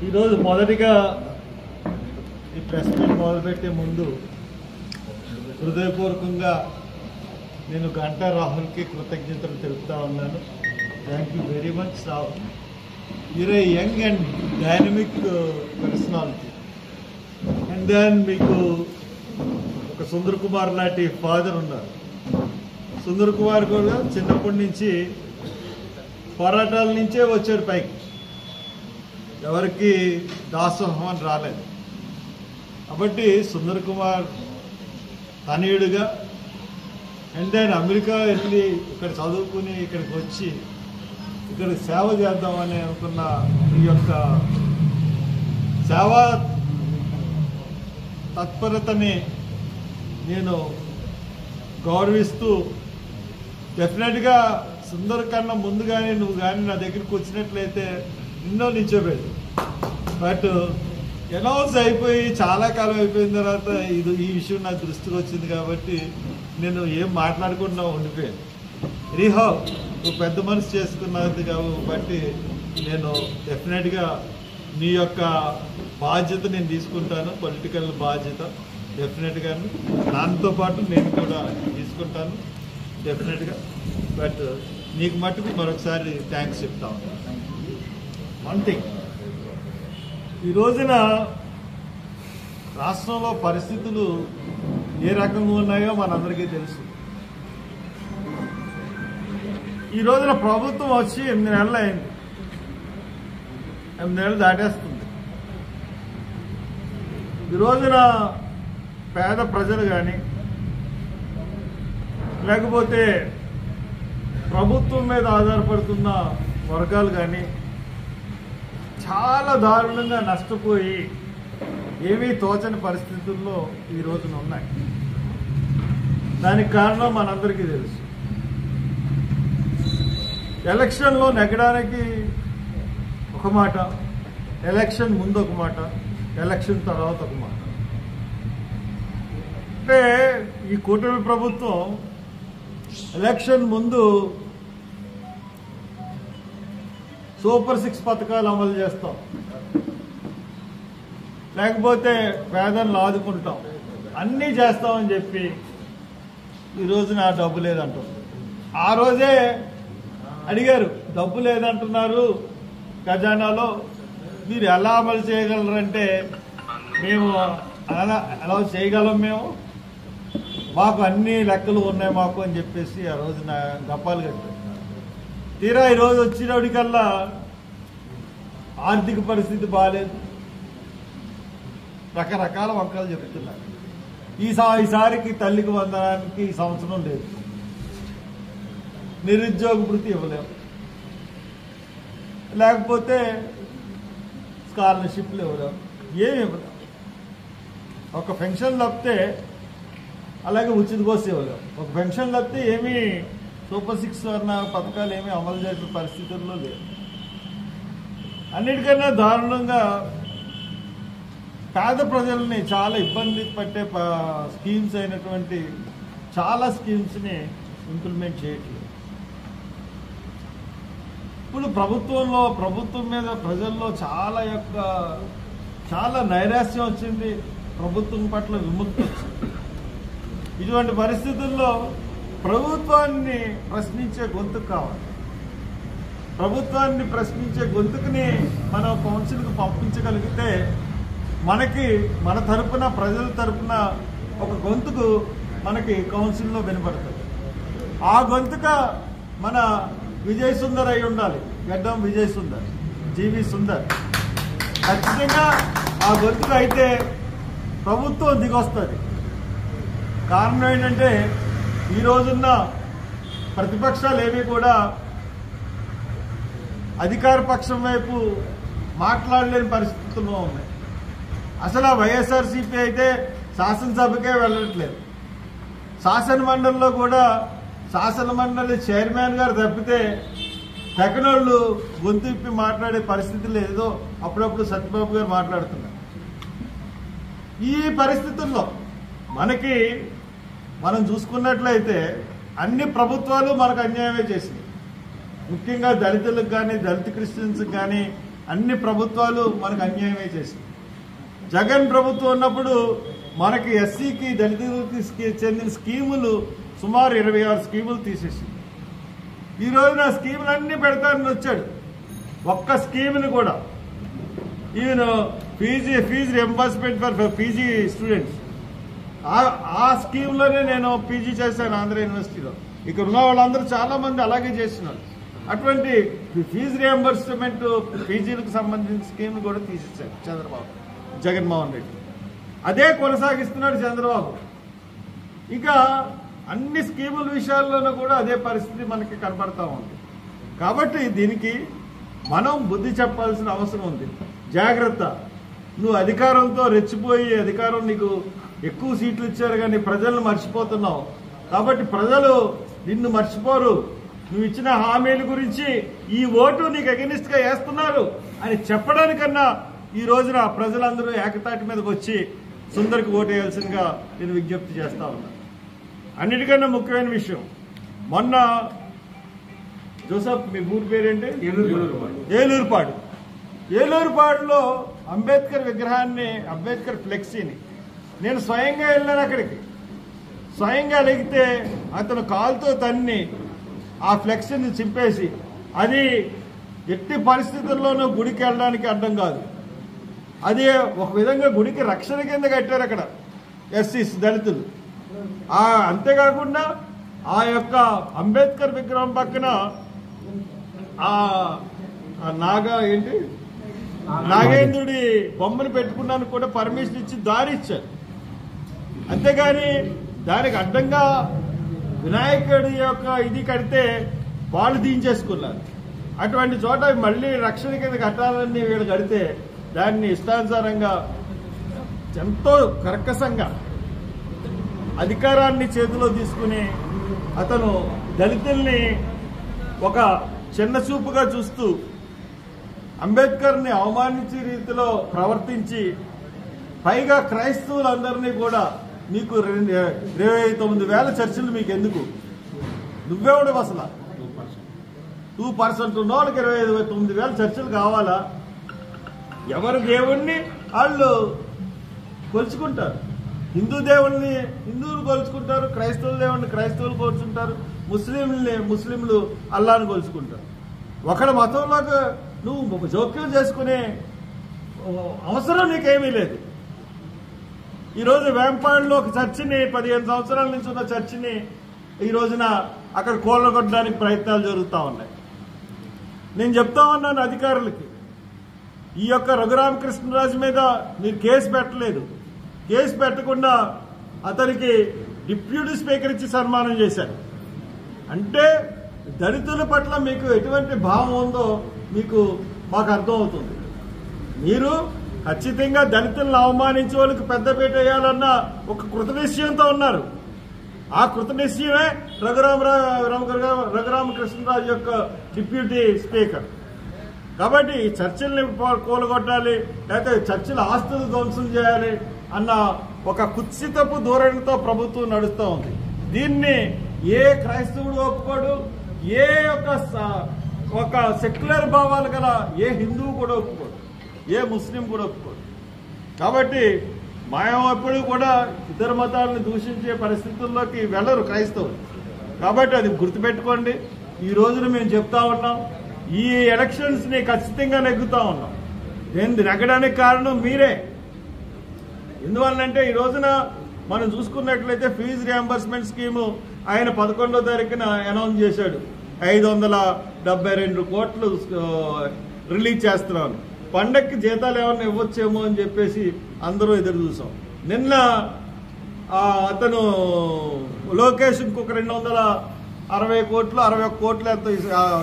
ఈరోజు మొదటిగా ఈ ప్రెస్ మీట్ మొదలుపెట్టే ముందు హృదయపూర్వకంగా నేను గంటా రాహుల్కి కృతజ్ఞతలు తెలుపుతా ఉన్నాను. Thank you very much Rahul. You're a young and dynamic personality. And then మీకు ఒక సుందర్ కుమార్ లాంటి ఫాదర్ ఉన్నారు. సుందర్ కుమార్ కూడా చిన్నప్పటి నుంచి పోరాటాల నుంచే వచ్చాడు పైకి, ఎవరికి దాసోహం అని రాలేదు. కాబట్టి సుందర్ కుమార్ తనయుడిగా అండ్ దెన్ అమెరికా వెళ్ళి ఇక్కడ చదువుకుని ఇక్కడికి వచ్చి ఇక్కడ సేవ చేద్దామని అనుకున్న ఈ యొక్క సేవా తత్పరతని నేను గౌరవిస్తూ డెఫినెట్గా సుందర్ కన్నా ముందు కానీ నువ్వు కానీ నా దగ్గరికి వచ్చినట్లయితే ఎన్నో నిల్చోబెట్టు. బట్ అనౌన్స్ అయిపోయి చాలా కాలం అయిపోయిన తర్వాత ఈ విషయం నా దృష్టికి వచ్చింది కాబట్టి నేను ఏం మాట్లాడకుండా ఉండిపోయాను. రీహో నువ్వు పెద్ద మనసు చేసుకున్నది కాబట్టి నేను డెఫినెట్గా నీ యొక్క బాధ్యత నేను తీసుకుంటాను, పొలిటికల్ బాధ్యత డెఫినెట్గా దాంతో పాటు నేను కూడా తీసుకుంటాను డెఫినెట్గా. బట్ నీకు మట్టుకు మరొకసారి థ్యాంక్స్ చెప్తా ఉన్నాను. వన్ థింగ్, ఈ రోజున రాష్ట్రంలో పరిస్థితులు ఏ రకంగా ఉన్నాయో మనందరికీ తెలుసు. ఈ రోజున ప్రభుత్వం వచ్చి 8 నెలలు అయింది, 8 నెలలు దాటేస్తుంది. ఈ రోజున పేద ప్రజలు కానీ లేకపోతే ప్రభుత్వం మీద ఆధారపడుతున్న వర్గాలు కానీ చాలా దారుణంగా నష్టపోయి ఏమీ తోచని పరిస్థితుల్లో ఈ రోజున ఉన్నాయి. దానికి కారణం మనందరికీ తెలుసు. ఎలక్షన్లో నెగ్గడానికి ఒక మాట, ఎలక్షన్ ముందు ఒక మాట, ఎలక్షన్ తర్వాత ఒక మాట. అంటే ఈ కూటమి ప్రభుత్వం ఎలక్షన్ ముందు సూపర్ 6 పథకాలు అమలు చేస్తాం, లేకపోతే పేదలను ఆదుకుంటాం, అన్నీ చేస్తామని చెప్పి ఈ రోజున డబ్బు లేదంటారు. ఆ రోజే అడిగారు, డబ్బు లేదంటున్నారు ఖజానాలో, మీరు ఎలా అమలు చేయగలరంటే మేము ఎలా చేయగలం, మాకు అన్ని లెక్కలు ఉన్నాయి మాకు అని చెప్పేసి ఆ రోజున గప్పాలు కట్టారు. తీరా ఈరోజు వచ్చినోడికల్లా ఆర్థిక పరిస్థితి బాగాలేదు, రకరకాల వంకలు చెప్తున్నారు. ఈసారికి తల్లికి వందనానికి ఈ సంవత్సరం లేదు, నిరుద్యోగ భృతి ఇవ్వలేము, లేకపోతే స్కాలర్షిప్లు ఇవ్వలేము, ఏమి ఇవ్వలేము. ఒక పెన్షన్ తప్పితే, అలాగే ఉచిత బస్సు ఇవ్వలేము. ఒక పెన్షన్ తప్పితే ఏమీ సూపర్ 6 అన్న పథకాలు ఏమీ అమలు చేసిన పరిస్థితుల్లో లేవు. అన్నిటికన్నా దారుణంగా పేద ప్రజల్ని చాలా ఇబ్బంది పట్టే స్కీమ్స్ అయినటువంటి చాలా స్కీమ్స్ని ఇంప్లిమెంట్ చేయట్లేదు. ఇప్పుడు ప్రభుత్వం మీద ప్రజల్లో చాలా నైరాశ్యం వచ్చింది, ప్రభుత్వం పట్ల విముక్తి వచ్చింది. ఇటువంటి పరిస్థితుల్లో ప్రభుత్వాన్ని ప్రశ్నించే గొంతుకు కావాలి. ప్రభుత్వాన్ని ప్రశ్నించే గొంతుకుని మనం కౌన్సిల్కి పంపించగలిగితే మన తరపున, ప్రజల తరపున ఒక గొంతుకు మనకి కౌన్సిల్లో వినపడుతుంది. ఆ గొంతుక మన విజయ్ సుందర్ అయి ఉండాలి, గడ్డం విజయ్ సుందర్, జీవి సుందర్. ఖచ్చితంగా ఆ గొంతుక అయితే ప్రభుత్వం దిగొస్తుంది. కారణం ఏంటంటే ఈ రోజున్న ప్రతిపక్షాలు ఏవి కూడా అధికార పక్షం వైపు మాట్లాడలేని పరిస్థితుల్లో ఉన్నాయి. అసలు ఆ వైఎస్ఆర్సీపీ అయితే శాసనసభకే వెళ్ళట్లేదు. శాసనమండలిలో కూడా శాసనమండలి చైర్మన్ గారు తప్పితే తెగనోళ్ళు గొంతు ఇప్పి మాట్లాడే పరిస్థితులు ఏదో అప్పుడప్పుడు సత్యబాబు గారు మాట్లాడుతున్నారు. ఈ పరిస్థితుల్లో మనం చూసుకున్నట్లయితే అన్ని ప్రభుత్వాలు మనకు అన్యాయమే చేసింది. ముఖ్యంగా దళితులకు కానీ, దళిత క్రిస్టియన్స్కి కానీ అన్ని ప్రభుత్వాలు మనకు అన్యాయమే చేసింది. జగన్ ప్రభుత్వం ఉన్నప్పుడు మనకి ఎస్సీకి దళితులకి చెందిన స్కీములు సుమారు 26 స్కీములు తీసేసింది. ఈ రోజున స్కీములన్నీ పెడతానని వచ్చాడు. ఒక్క స్కీమ్ని కూడా ఈయన fee reimbursement for PG students, ఆ స్కీమ్లోనే నేను పీజీ చేశాను ఆంధ్ర యూనివర్సిటీలో. ఇక్కడ ఉన్న వాళ్ళందరూ చాలా మంది అలాగే చేస్తున్నారు. అటువంటి ఫీజు రియంబర్స్మెంట్ పీజీలకు సంబంధించిన స్కీమ్ కూడా తీసేశారు జగన్మోహన్ రెడ్డి. అదే కొనసాగిస్తున్నాడు చంద్రబాబు. ఇంకా అన్ని స్కీముల విషయాల్లోనూ కూడా అదే పరిస్థితి మనకి కనబడతా ఉంది. కాబట్టి దీనికి మనం బుద్ధి చెప్పాల్సిన అవసరం ఉంది. జాగ్రత్త, నువ్వు అధికారంతో రెచ్చిపోయి అధికారం నీకు ఎక్కువ సీట్లు ఇచ్చారు కానీ ప్రజలను మర్చిపోతున్నావు. కాబట్టి ప్రజలు నిన్ను మర్చిపోరు. నువ్వు ఇచ్చిన హామీల గురించి ఈ ఓటు నీకు అగెనిస్ట్గా వేస్తున్నారు అని చెప్పడానికన్నా ఈ రోజున ప్రజలందరూ ఏకతాటి మీదకి వచ్చి సుందర్కి ఓటు వేయాల్సిందిగా నేను విజ్ఞప్తి చేస్తా ఉన్నా. అన్నిటికన్నా ముఖ్యమైన విషయం, మొన్న జోసఫ్, మీ ఊరి పేరేంటి? ఏలూరుపాడులో అంబేద్కర్ విగ్రహాన్ని, అంబేద్కర్ ఫ్లెక్సీని నేను స్వయంగా వెళ్ళాను. అక్కడికి స్వయంగా లెగితే అతను కాలుతో తన్ని ఆ ఫ్లెక్సీని చింపేసి, అది ఎట్టి పరిస్థితుల్లోనూ గుడికి వెళ్ళడానికి అడ్డం కాదు, అది ఒక విధంగా గుడికి రక్షణ కింద కట్టారు అక్కడ ఎస్సీస్ దళితులు. అంతేకాకుండా ఆ యొక్క అంబేద్కర్ విగ్రహం పక్కన నాగేంద్రుడి బొమ్మను పెట్టుకున్నాను కూడా పర్మిషన్ ఇచ్చి దారి ఇచ్చారు. అంతేగాని దానికి అడ్డంగా వినాయకుడి యొక్క ఇది కడితే వాళ్ళు దించేసుకున్నారు. అటువంటి చోట మళ్ళీ రక్షణ కింద కట్టాలని వీళ్ళు కడితే దాన్ని ఇష్టానుసారంగా ఎంతో కర్కశంగా అధికారాన్ని చేతిలో తీసుకుని అతను దళితుల్ని ఒక చిన్న చూపుగా చూస్తూ అంబేద్కర్ని అవమానించే రీతిలో ప్రవర్తించి, పైగా క్రైస్తవులందరినీ కూడా మీకు 29,000 చర్చిలు మీకు ఎందుకు, నువ్వెవడు అసలు 2% ఉన్న వాళ్ళకి 29,000 చర్చిలు కావాలా? ఎవరి దేవుణ్ణి వాళ్ళు కొలుచుకుంటారు. హిందూ దేవుణ్ణి హిందువులు కొలుచుకుంటారు, క్రైస్తవుల దేవుణ్ణి క్రైస్తవులు కొలుచుకుంటారు, ముస్లింలు అల్లాని కొలుచుకుంటారు. ఒకడి మతంలోకి నువ్వు జోక్యం చేసుకునే అవసరం నీకేమీ లేదు. ఈరోజు వేంపాడులో ఒక చర్చిని 15 సంవత్సరాల నుంచి ఉన్న చర్చిని ఈ రోజున అక్కడ కూలగొట్టడానికి ప్రయత్నాలు జరుగుతూ ఉన్నాయి. నేను చెప్తా ఉన్నాను అధికారులకి, ఈ యొక్క రఘురామకృష్ణరాజు మీద మీరు కేసు పెట్టలేదు. కేసు పెట్టకుండా అతనికి డిప్యూటీ స్పీకర్ ఇచ్చి సన్మానం చేశారు. అంటే దళితుల పట్ల మీకు ఎటువంటి భావం ఉందో మాకు అర్థమవుతుంది. మీరు ఖచ్చితంగా దళితులను అవమానించే వాళ్ళకి పెద్దపీట వేయాలన్న ఒక కృతనిశ్చయంతో ఉన్నారు. ఆ కృతనిశ్చయమే రఘురామకృష్ణరాజు యొక్క డిప్యూటీ స్పీకర్. కాబట్టి చర్చిల్ని కూలగొట్టాలి, లేకపోతే చర్చిల ఆస్తులు ధ్వంసం చేయాలి అన్న ఒక కుత్సితపు ధోరణితో ప్రభుత్వం నడుస్తూ ఉంది. దీన్ని ఏ క్రైస్తవుడు ఒప్పుకోడు, ఏ ఒక సెక్యులర్ భావాలు గల ఏ హిందువు కూడా ఒప్పుకోడు, ఏ ముస్లిం కూడా ఒప్పుకోడు. కాబట్టి మేము ఎప్పుడు కూడా ఇతర మతాలను దూషించే పరిస్థితుల్లోకి వెళ్ళరు క్రైస్తవులు. కాబట్టి అది గుర్తుపెట్టుకోండి. ఈ రోజున మేము చెప్తా ఉన్నాం, ఈ ఎలక్షన్స్ని ఖచ్చితంగా నెగ్గుతా ఉన్నాం. నెగ్గడానికి కారణం మీరే. ఎందువల్లంటే ఈ రోజున మనం చూసుకున్నట్లయితే ఫీజు రియంబర్స్మెంట్ స్కీము ఆయన 11వ తారీఖున అనౌన్స్ చేశాడు. 572 కోట్లు రిలీజ్ చేస్తున్నాను. పండక్కి జీతాలు ఏమన్నా ఇవ్వచ్చేమో అని చెప్పేసి అందరూ ఎదురు చూసాం. నిన్న అతను లోకేష్ ఇంకొక 260 కోట్లు 61 కోట్లు ఎంత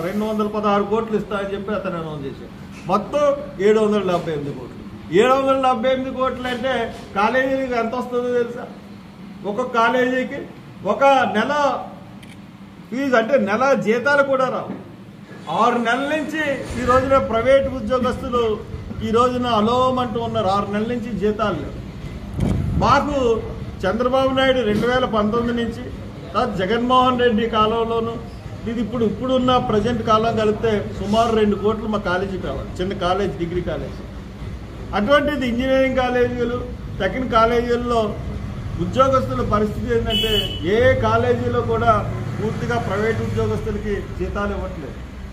216 కోట్లు ఇస్తామని చెప్పి అతను అనౌన్స్ చేశాడు. మొత్తం 778 కోట్లు. 778 కోట్లు అంటే కాలేజీకి ఎంత వస్తుందో తెలుసా? ఒక్కొక్క కాలేజీకి ఒక నెల ఫీజు అంటే నెల జీతాలు కూడా రావు. 6 నెలల నుంచి ఈ రోజున ప్రైవేట్ ఉద్యోగస్తులు ఈ రోజున అలోమంటూ ఉన్నారు. 6 నెలల నుంచి జీతాలు లేవు. మాకు చంద్రబాబు నాయుడు 2019 నుంచి తర్వాత జగన్మోహన్ రెడ్డి కాలంలోనూ ఇది ఇప్పుడున్న ప్రజెంట్ కాలం కలిపితే సుమారు 2 కోట్లు మా కాలేజీ కావాలి, చిన్న కాలేజ్, డిగ్రీ కాలేజ్. అటువంటిది ఇంజనీరింగ్ కాలేజీలు, టెక్నికల్ కాలేజీల్లో ఉద్యోగస్తుల పరిస్థితి ఏంటంటే ఏ కాలేజీలో కూడా పూర్తిగా ప్రైవేట్ ఉద్యోగస్తులకి జీతాలు ఇవ్వట్లేదు.